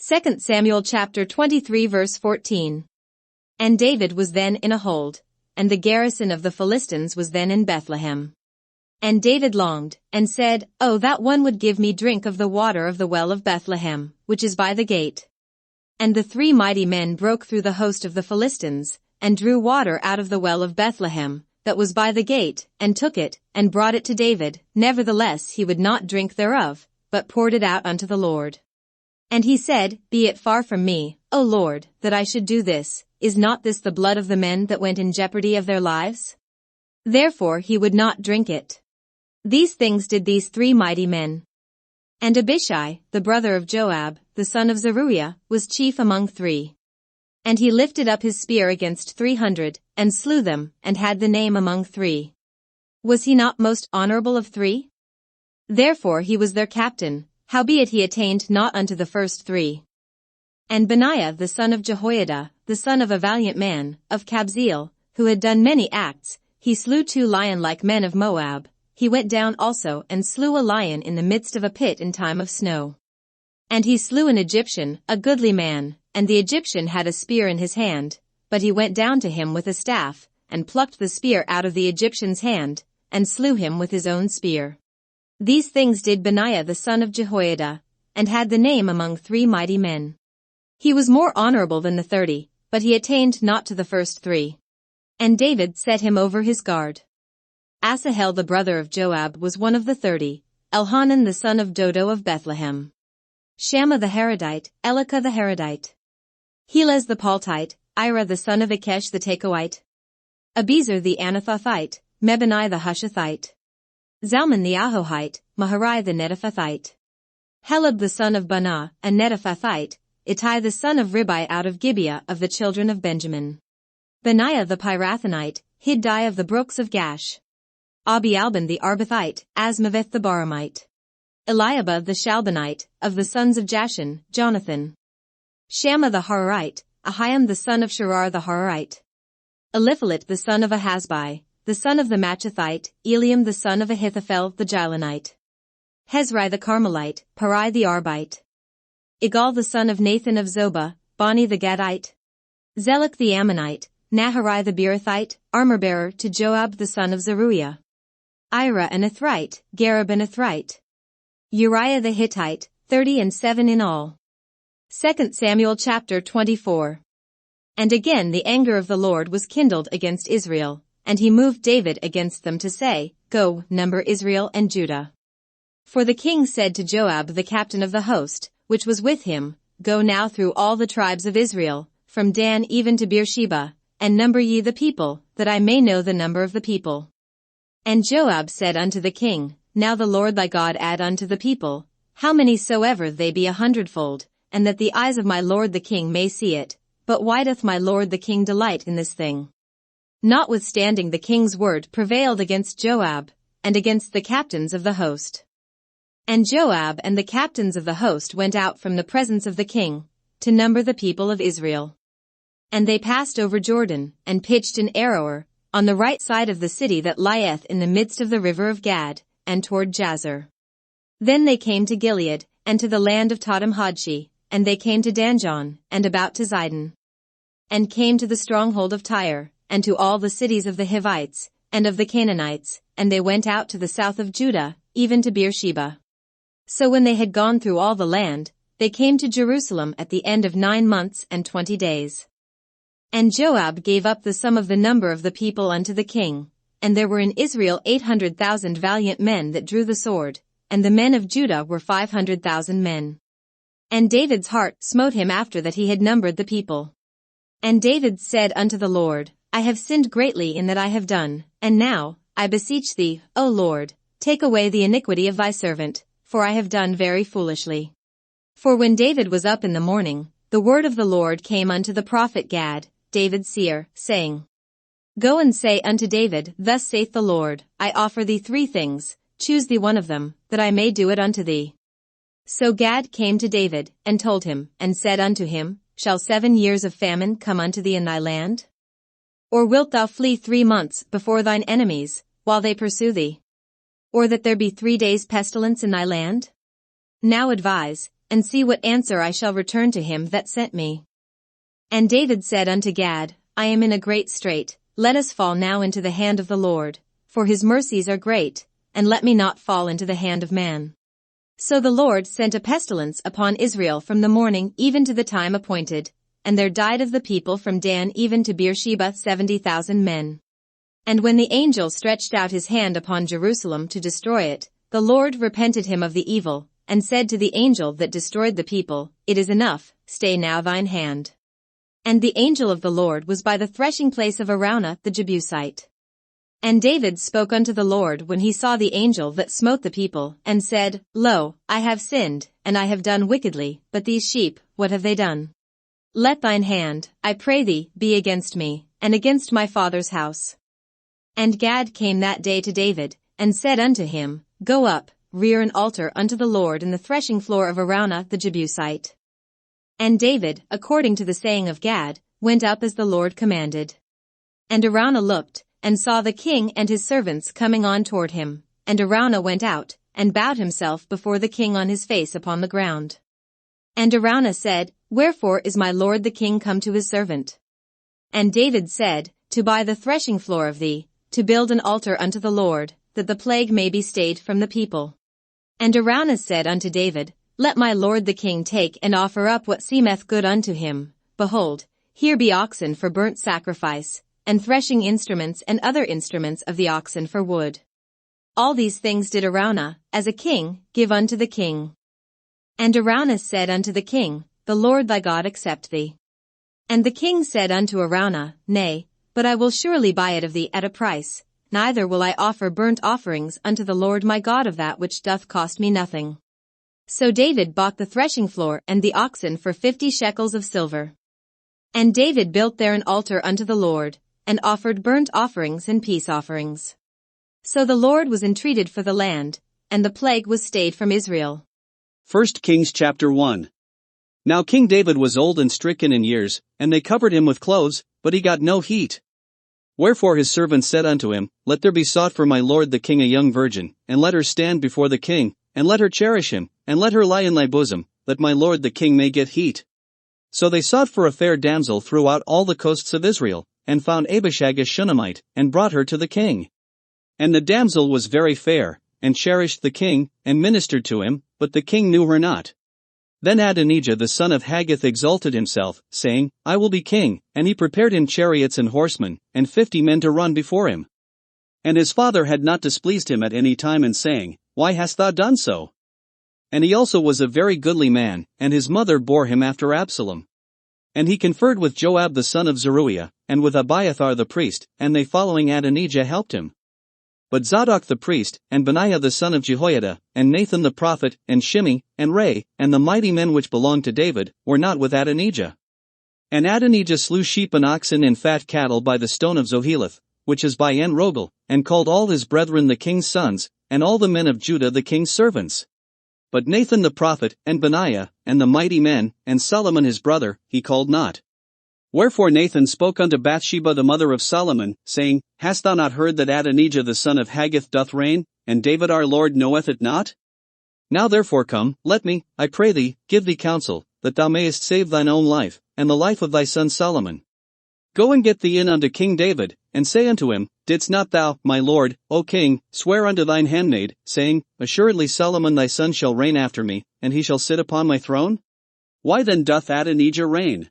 2 Samuel chapter 23 verse 14. And David was then in a hold, and the garrison of the Philistines was then in Bethlehem. And David longed, and said, Oh, that one would give me drink of the water of the well of Bethlehem, which is by the gate. And the three mighty men broke through the host of the Philistines, and drew water out of the well of Bethlehem, that was by the gate, and took it, and brought it to David. Nevertheless he would not drink thereof, but poured it out unto the Lord. And he said, Be it far from me, O Lord, that I should do this. Is not this the blood of the men that went in jeopardy of their lives? Therefore he would not drink it. These things did these three mighty men. And Abishai, the brother of Joab, the son of Zeruiah, was chief among three. And he lifted up his spear against 300, and slew them, and had the name among three. Was he not most honorable of three? Therefore he was their captain, howbeit he attained not unto the first three. And Benaiah the son of Jehoiada, the son of a valiant man, of Kabzeel, who had done many acts, he slew 2 lion-like men of Moab. He went down also and slew a lion in the midst of a pit in time of snow. And he slew an Egyptian, a goodly man, and the Egyptian had a spear in his hand, but he went down to him with a staff, and plucked the spear out of the Egyptian's hand, and slew him with his own spear. These things did Benaiah the son of Jehoiada, and had the name among three mighty men. He was more honorable than the 30, but he attained not to the first three. And David set him over his guard. Asahel the brother of Joab was one of the 30, Elhanan the son of Dodo of Bethlehem. Shammah the Harodite, Elika the Harodite. Helez the Paltite, Ira the son of Ikesh the Tekoite. Abiezer the Anathothite, Mebani the Hushathite. Zalman the Ahohite, Maharai the Netophathite. Helab the son of Bunah, a Netophathite, Ittai the son of Ribai out of Gibeah of the children of Benjamin. Benaiah the Pirathonite, Hiddai of the brooks of Gash. Abialban the Arbathite, Asmaveth the Baramite. Eliabah the Shalbanite, of the sons of Jashan, Jonathan. Shammah the Hararite, Ahiam the son of Sharar the Hararite. Eliphalet the son of Ahasbai, the son of the Machathite, Eliam the son of Ahithophel the Gilonite. Hezrai the Carmelite, Parai the Arbite. Igal the son of Nathan of Zobah, Bani the Gadite. Zelek the Ammonite, Naharai the Beerothite, armor-bearer to Joab the son of Zeruiah. Ira an Ithrite, Gareb an Ithrite. Uriah the Hittite, 37 in all. 2 Samuel chapter 24. And again the anger of the Lord was kindled against Israel, and he moved David against them to say, Go, number Israel and Judah. For the king said to Joab the captain of the host, which was with him, Go now through all the tribes of Israel, from Dan even to Beersheba, and number ye the people, that I may know the number of the people. And Joab said unto the king, Now the Lord thy God add unto the people, how many soever they be 100-fold, and that the eyes of my lord the king may see it. But why doth my lord the king delight in this thing? Notwithstanding the king's word prevailed against Joab, and against the captains of the host. And Joab and the captains of the host went out from the presence of the king, to number the people of Israel. And they passed over Jordan, and pitched in Aroer, on the right side of the city that lieth in the midst of the river of Gad, and toward Jazer. Then they came to Gilead, and to the land of Tadam-Hodshi, and they came to Danjon, and about to Zidon. And came to the stronghold of Tyre, and to all the cities of the Hivites, and of the Canaanites, and they went out to the south of Judah, even to Beersheba. So when they had gone through all the land, they came to Jerusalem at the end of 9 months and 20 days. And Joab gave up the sum of the number of the people unto the king, and there were in Israel 800,000 valiant men that drew the sword, and the men of Judah were 500,000 men. And David's heart smote him after that he had numbered the people. And David said unto the Lord, I have sinned greatly in that I have done, and now, I beseech thee, O Lord, take away the iniquity of thy servant, for I have done very foolishly. For when David was up in the morning, the word of the Lord came unto the prophet Gad, David's seer, saying, Go and say unto David, Thus saith the Lord, I offer thee 3 things, choose thee one of them, that I may do it unto thee. So Gad came to David, and told him, and said unto him, Shall 7 years of famine come unto thee in thy land? Or wilt thou flee 3 months before thine enemies, while they pursue thee? Or that there be 3 days pestilence in thy land? Now advise, and see what answer I shall return to him that sent me. And David said unto Gad, I am in a great strait, let us fall now into the hand of the Lord, for his mercies are great, and let me not fall into the hand of man. So the Lord sent a pestilence upon Israel from the morning even to the time appointed, and there died of the people from Dan even to Beersheba 70,000 men. And when the angel stretched out his hand upon Jerusalem to destroy it, the Lord repented him of the evil, and said to the angel that destroyed the people, It is enough, stay now thine hand. And the angel of the Lord was by the threshing place of Araunah the Jebusite. And David spoke unto the Lord when he saw the angel that smote the people, and said, Lo, I have sinned, and I have done wickedly, but these sheep, what have they done? Let thine hand, I pray thee, be against me, and against my father's house. And Gad came that day to David, and said unto him, Go up, rear an altar unto the Lord in the threshing floor of Araunah the Jebusite. And David, according to the saying of Gad, went up as the Lord commanded. And Araunah looked, and saw the king and his servants coming on toward him, and Araunah went out, and bowed himself before the king on his face upon the ground. And Araunah said, Wherefore is my lord the king come to his servant? And David said, To buy the threshing floor of thee, to build an altar unto the Lord, that the plague may be stayed from the people. And Araunah said unto David, Let my lord the king take and offer up what seemeth good unto him. Behold, here be oxen for burnt sacrifice, and threshing instruments and other instruments of the oxen for wood. All these things did Araunah, as a king, give unto the king. And Araunah said unto the king, The Lord thy God accept thee. And the king said unto Araunah, Nay, but I will surely buy it of thee at a price, neither will I offer burnt offerings unto the Lord my God of that which doth cost me nothing. So David bought the threshing floor and the oxen for 50 shekels of silver. And David built there an altar unto the Lord, and offered burnt offerings and peace offerings. So the Lord was entreated for the land, and the plague was stayed from Israel. 1 Kings chapter 1. Now King David was old and stricken in years, and they covered him with clothes, but he got no heat. Wherefore his servants said unto him, Let there be sought for my lord the king a young virgin, and let her stand before the king, and let her cherish him, and let her lie in thy bosom, that my lord the king may get heat. So they sought for a fair damsel throughout all the coasts of Israel, and found Abishag a Shunammite, and brought her to the king. And the damsel was very fair, and cherished the king, and ministered to him, but the king knew her not. Then Adonijah the son of Haggith exalted himself, saying, I will be king, and he prepared him chariots and horsemen, and 50 men to run before him. And his father had not displeased him at any time in saying, Why hast thou done so? And he also was a very goodly man, and his mother bore him after Absalom. And he conferred with Joab the son of Zeruiah, and with Abiathar the priest, and they following Adonijah helped him. But Zadok the priest, and Benaiah the son of Jehoiada, and Nathan the prophet, and Shimei, and Ray, and the mighty men which belonged to David, were not with Adonijah. And Adonijah slew sheep and oxen and fat cattle by the stone of Zoheleth, which is by En Rogel, and called all his brethren the king's sons, and all the men of Judah the king's servants. But Nathan the prophet, and Benaiah, and the mighty men, and Solomon his brother, he called not. Wherefore Nathan spoke unto Bathsheba the mother of Solomon, saying, Hast thou not heard that Adonijah the son of Haggith doth reign, and David our Lord knoweth it not? Now therefore come, let me, I pray thee, give thee counsel, that thou mayest save thine own life, and the life of thy son Solomon. Go and get thee in unto King David, and say unto him, Didst not thou, my lord, O king, swear unto thine handmaid, saying, Assuredly Solomon thy son shall reign after me, and he shall sit upon my throne? Why then doth Adonijah reign?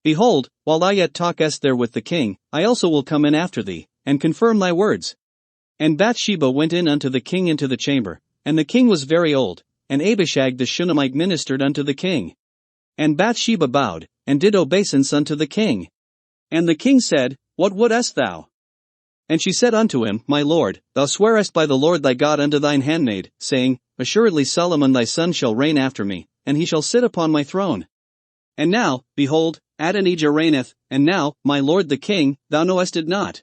Behold, while thou yet talkest there with the king, I also will come in after thee, and confirm thy words. And Bathsheba went in unto the king into the chamber, and the king was very old, and Abishag the Shunammite ministered unto the king. And Bathsheba bowed, and did obeisance unto the king. And the king said, What wouldest thou? And she said unto him, My lord, thou swearest by the Lord thy God unto thine handmaid, saying, Assuredly Solomon thy son shall reign after me, and he shall sit upon my throne. And now, behold, Adonijah reigneth, and now, my lord the king, thou knowest it not.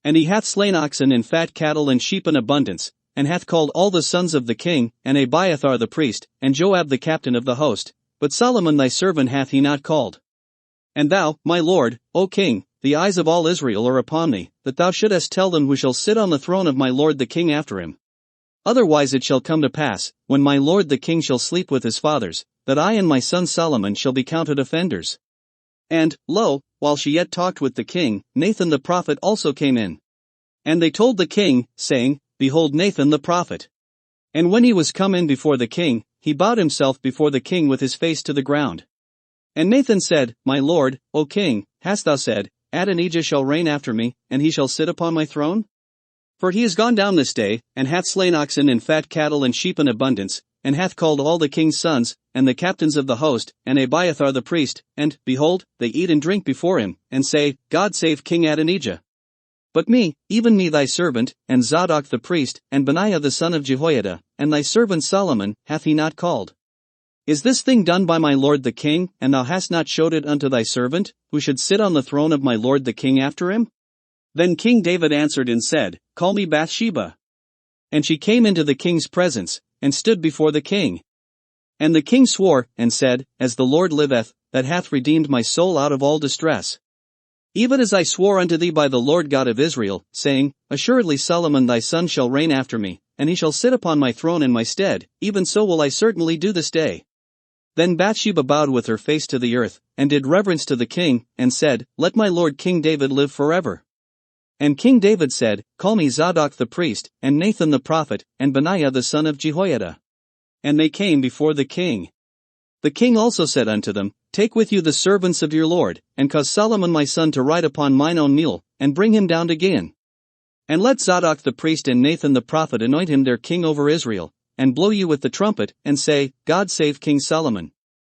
And he hath slain oxen and fat cattle and sheep in abundance, and hath called all the sons of the king, and Abiathar the priest, and Joab the captain of the host, but Solomon thy servant hath he not called. And thou, my lord, O king, the eyes of all Israel are upon thee, that thou shouldest tell them who shall sit on the throne of my lord the king after him. Otherwise it shall come to pass, when my lord the king shall sleep with his fathers, that I and my son Solomon shall be counted offenders. And, lo, while she yet talked with the king, Nathan the prophet also came in. And they told the king, saying, Behold Nathan the prophet. And when he was come in before the king, he bowed himself before the king with his face to the ground. And Nathan said, My lord, O king, hast thou said, Adonijah shall reign after me, and he shall sit upon my throne? For he is gone down this day, and hath slain oxen and fat cattle and sheep in abundance, and hath called all the king's sons, and the captains of the host, and Abiathar the priest, and, behold, they eat and drink before him, and say, God save King Adonijah. But me, even me thy servant, and Zadok the priest, and Benaiah the son of Jehoiada, and thy servant Solomon, hath he not called? Is this thing done by my lord the king, and thou hast not showed it unto thy servant, who should sit on the throne of my lord the king after him? Then King David answered and said, Call me Bathsheba. And she came into the king's presence, and stood before the king. And the king swore, and said, As the Lord liveth, that hath redeemed my soul out of all distress. Even as I swore unto thee by the Lord God of Israel, saying, Assuredly Solomon thy son shall reign after me, and he shall sit upon my throne in my stead, even so will I certainly do this day. Then Bathsheba bowed with her face to the earth, and did reverence to the king, and said, Let my lord King David live forever. And King David said, Call me Zadok the priest, and Nathan the prophet, and Benaiah the son of Jehoiada. And they came before the king. The king also said unto them, Take with you the servants of your lord, and cause Solomon my son to ride upon mine own mule, and bring him down to Gihon. And let Zadok the priest and Nathan the prophet anoint him their king over Israel, and blow you with the trumpet, and say, God save King Solomon.